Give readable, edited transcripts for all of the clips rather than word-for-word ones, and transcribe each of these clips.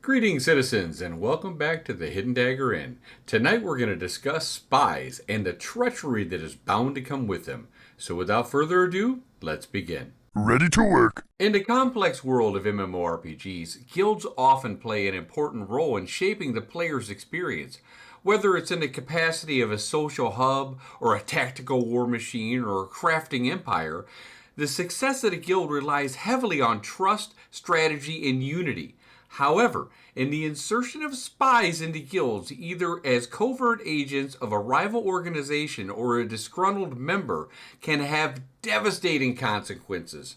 Greetings, citizens, and welcome back to the Hidden Dagger Inn. Tonight we're going to discuss Spies and the treachery that is bound to come with them. So without further ado, let's begin. Ready to work. In the complex world of MMORPGs, guilds often play an important role in shaping the player's experience. Whether it's in the capacity of a social hub, or a tactical war machine, or a crafting empire, the success of the guild relies heavily on trust, strategy, and unity. However, in the insertion of spies into guilds, either as covert agents of a rival organization or a disgruntled member, can have devastating consequences.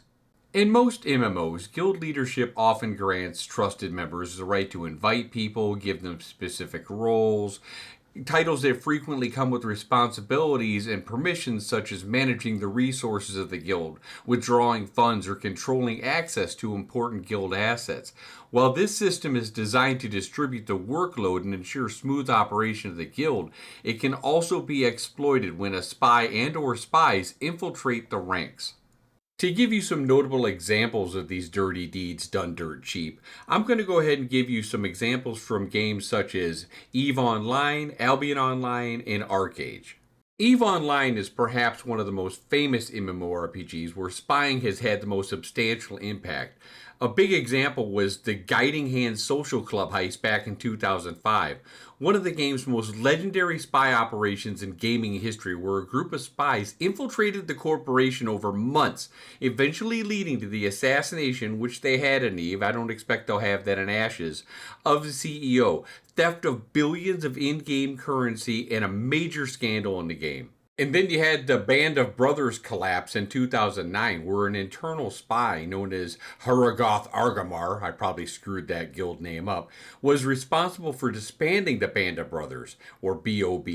In most MMOs, guild leadership often grants trusted members the right to invite people, give them specific roles, titles that frequently come with responsibilities and permissions such as managing the resources of the guild, withdrawing funds, or controlling access to important guild assets. While this system is designed to distribute the workload and ensure smooth operation of the guild, it can also be exploited when a spy and/or spies infiltrate the ranks. To give you some notable examples of these dirty deeds done dirt cheap, I'm going to go ahead and give you some examples from games such as EVE Online, Albion Online, and ArcAge. EVE Online is perhaps one of the most famous MMORPGs where spying has had the most substantial impact. A big example was the Guiding Hand Social Club heist back in 2005, one of the game's most legendary spy operations in gaming history, where a group of spies infiltrated the corporation over months, eventually leading to the assassination, which they had in EVE, I don't expect they'll have that in Ashes, of the CEO, theft of billions of in-game currency, and a major scandal in the game. And then you had the Band of Brothers collapse in 2009, where an internal spy known as Haragoth Argamar, I probably screwed that guild name up, was responsible for disbanding the Band of Brothers, or BOB,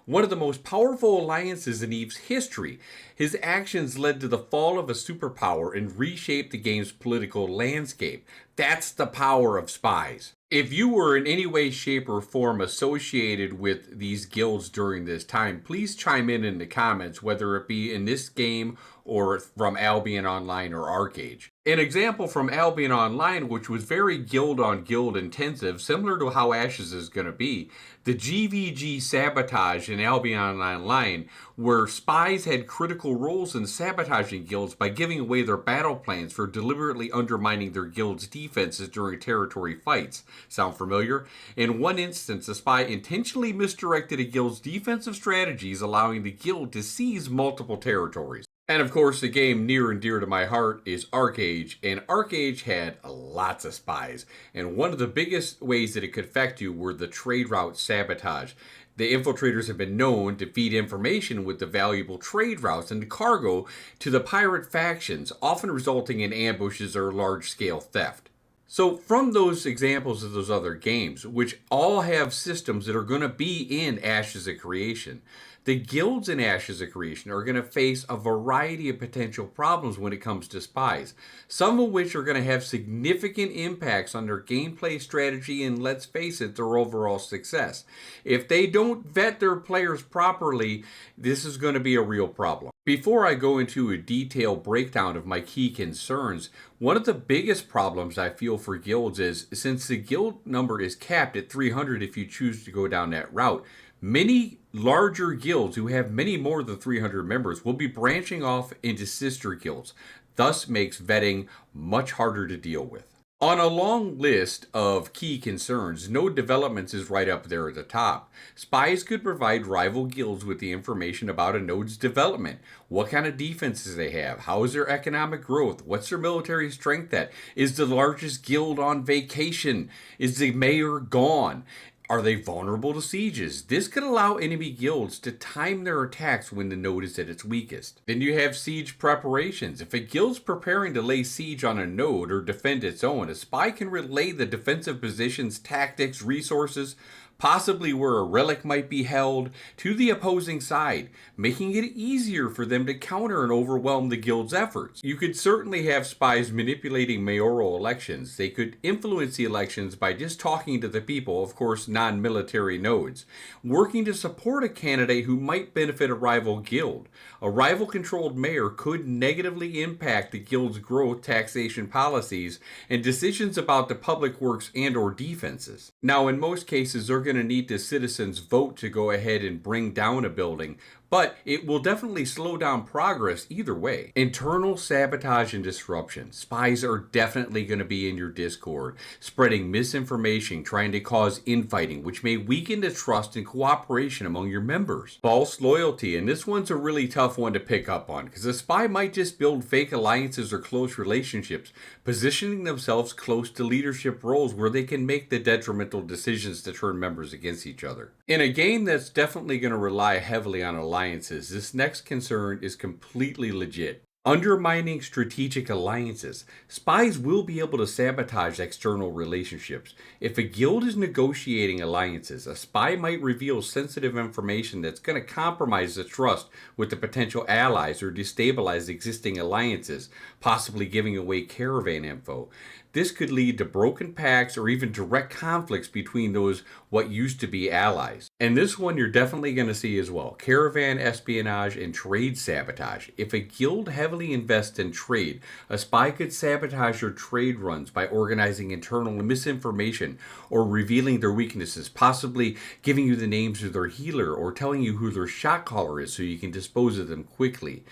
one of the most powerful alliances in EVE's history. His actions led to the fall of a superpower and reshaped the game's political landscape. That's the power of spies. If you were in any way, shape, or form associated with these guilds during this time, please chime in the comments, whether it be in this game or from Albion Online or ArcAge. An example from Albion Online, which was very guild-on-guild intensive, similar to how Ashes is going to be, the GVG sabotage in Albion Online, where spies had critical roles in sabotaging guilds by giving away their battle plans for deliberately undermining their guild's defenses during territory fights. Sound familiar? In one instance, a spy intentionally misdirected a guild's defensive strategies, allowing the guild to seize multiple territories. And of course, the game near and dear to my heart is ArcAge, and ArcAge had lots of spies. And one of the biggest ways that it could affect you were the trade route sabotage. The infiltrators have been known to feed information with the valuable trade routes and cargo to the pirate factions, often resulting in ambushes or large-scale theft. So from those examples of those other games, which all have systems that are going to be in Ashes of Creation, the guilds in Ashes of Creation are going to face a variety of potential problems when it comes to spies, some of which are going to have significant impacts on their gameplay strategy and, let's face it, their overall success. If they don't vet their players properly, this is going to be a real problem. Before I go into a detailed breakdown of my key concerns, one of the biggest problems I feel for guilds is, since the guild number is capped at 300 if you choose to go down that route, many larger guilds who have many more than 300 members will be branching off into sister guilds, thus makes vetting much harder to deal with. On a long list of key concerns, node developments is right up there at the top. Spies could provide rival guilds with the information about a node's development. What kind of defenses they have? How is their economic growth? What's their military strength at? Is the largest guild on vacation? Is the mayor gone? Are they vulnerable to sieges? This could allow enemy guilds to time their attacks when the node is at its weakest. Then you have siege preparations. If a guild's preparing to lay siege on a node or defend its own, a spy can relay the defensive positions, tactics, resources, possibly where a relic might be held, to the opposing side, making it easier for them to counter and overwhelm the guild's efforts. You could certainly have spies manipulating mayoral elections. They could influence the elections by just talking to the people, of course non-military nodes, working to support a candidate who might benefit a rival guild. A rival-controlled mayor could negatively impact the guild's growth, taxation policies, and decisions about the public works and or defenses. Now, in most cases, they're going to need the citizens' vote to go ahead and bring down a building, but it will definitely slow down progress either way. Internal sabotage and disruption. Spies are definitely going to be in your Discord, spreading misinformation, trying to cause infighting, which may weaken the trust and cooperation among your members. False loyalty, and this one's a really tough one to pick up on, because a spy might just build fake alliances or close relationships, positioning themselves close to leadership roles where they can make the detrimental decisions to turn members against each other. In a game that's definitely going to rely heavily on alliances, this next concern is completely legit. Undermining strategic alliances. Spies will be able to sabotage external relationships. If a guild is negotiating alliances, a spy might reveal sensitive information that's going to compromise the trust with the potential allies or destabilize existing alliances, possibly giving away caravan info. This could lead to broken pacts or even direct conflicts between those what used to be allies. And this one you're definitely going to see as well. Caravan espionage and trade sabotage. If a guild heavily invests in trade, a spy could sabotage your trade runs by organizing internal misinformation or revealing their weaknesses, possibly giving you the names of their healer or telling you who their shot caller is so you can dispose of them quickly.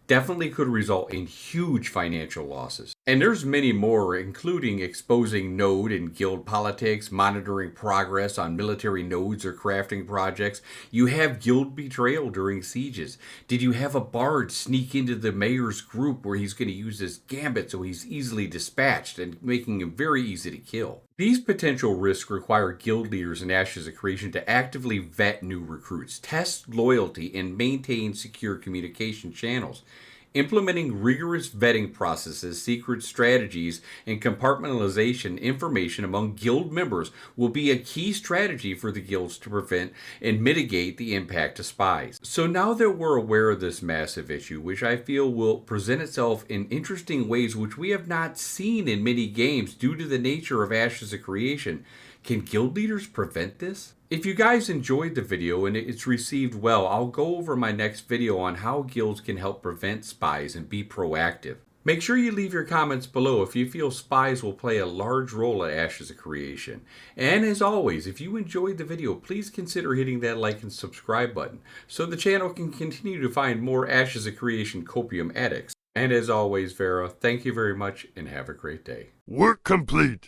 Definitely could result in huge financial losses. And there's many more, including exposing node and guild politics, monitoring progress on military nodes or crafting projects. You have guild betrayal during sieges. Did you have a bard sneak into the mayor's group where he's going to use this gambit so he's easily dispatched and making him very easy to kill? These potential risks require guild leaders in Ashes of Creation to actively vet new recruits, test loyalty, and maintain secure communication channels. Implementing rigorous vetting processes, secret strategies, and compartmentalization information among guild members will be a key strategy for the guilds to prevent and mitigate the impact of spies. So now that we're aware of this massive issue, which I feel will present itself in interesting ways which we have not seen in many games due to the nature of Ashes of Creation, can guild leaders prevent this? If you guys enjoyed the video and it's received well, I'll go over my next video on how guilds can help prevent spies and be proactive. Make sure you leave your comments below if you feel spies will play a large role at Ashes of Creation. And as always, if you enjoyed the video, please consider hitting that like and subscribe button so the channel can continue to find more Ashes of Creation copium addicts. And as always, Vera, thank you very much and have a great day. Work complete.